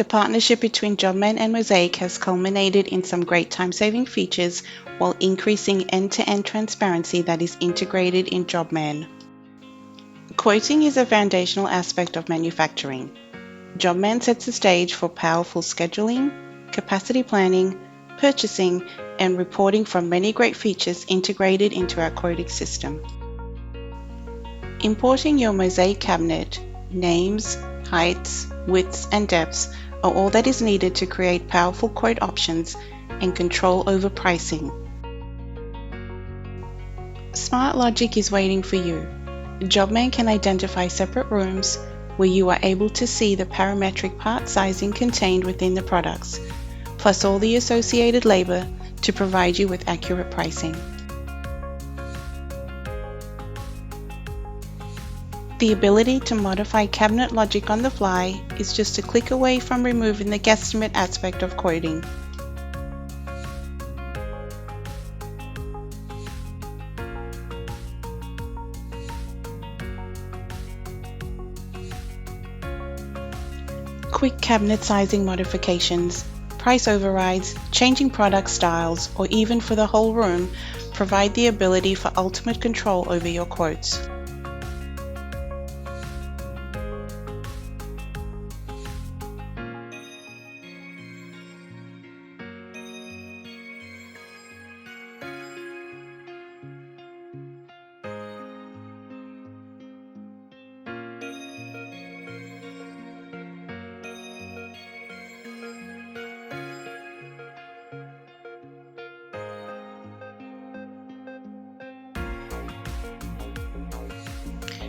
The partnership between Jobman and Mozaik has culminated in some great time-saving features while increasing end-to-end transparency that is integrated in Jobman. Quoting is a foundational aspect of manufacturing. Jobman sets the stage for powerful scheduling, capacity planning, purchasing, and reporting from many great features integrated into our quoting system. Importing your Mozaik cabinet, names, heights, widths, and depths are all that is needed to create powerful quote options and control over pricing. Smart logic is waiting for you. Jobman can identify separate rooms where you are able to see the parametric part sizing contained within the products, plus all the associated labor to provide you with accurate pricing. The ability to modify cabinet logic on the fly is just a click away from removing the guesstimate aspect of quoting. Quick cabinet sizing modifications, price overrides, changing product styles, or even for the whole room provide the ability for ultimate control over your quotes.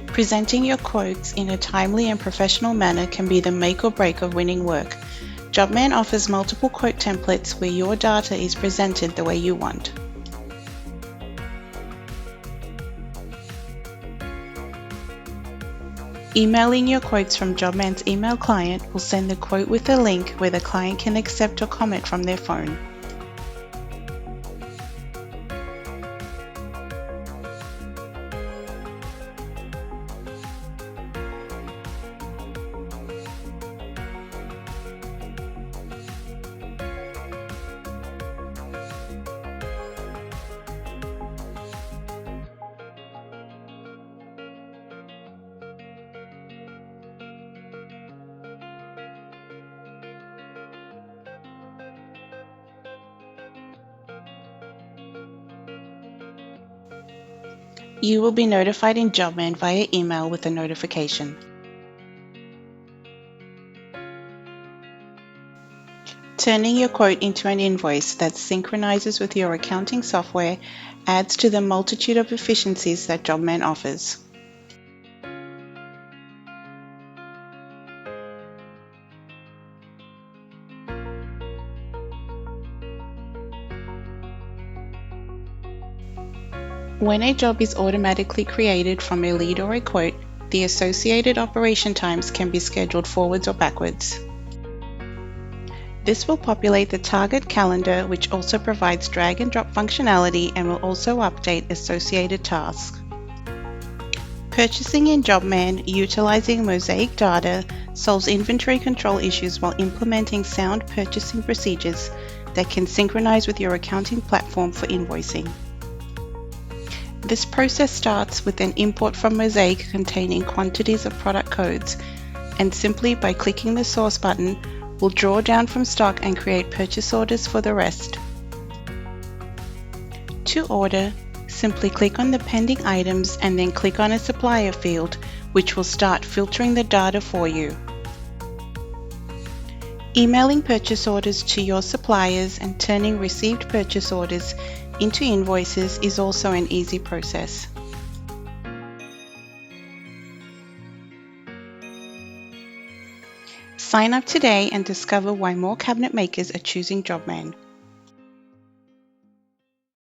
Presenting your quotes in a timely and professional manner can be the make or break of winning work. Jobman offers multiple quote templates where your data is presented the way you want. Emailing your quotes from Jobman's email client will send the quote with a link where the client can accept or comment from their phone. You will be notified in Jobman via email with a notification. Turning your quote into an invoice that synchronizes with your accounting software adds to the multitude of efficiencies that Jobman offers. When a job is automatically created from a lead or a quote, the associated operation times can be scheduled forwards or backwards. This will populate the target calendar, which also provides drag and drop functionality and will also update associated tasks. Purchasing in Jobman utilizing Mozaik data solves inventory control issues while implementing sound purchasing procedures that can synchronize with your accounting platform for invoicing. This process starts with an import from Mozaik containing quantities of product codes, and simply by clicking the source button, will draw down from stock and create purchase orders for the rest. To order, simply click on the pending items and then click on a supplier field, which will start filtering the data for you. Emailing purchase orders to your suppliers and turning received purchase orders into invoices is also an easy process. Sign up today and discover why more cabinet makers are choosing Jobman.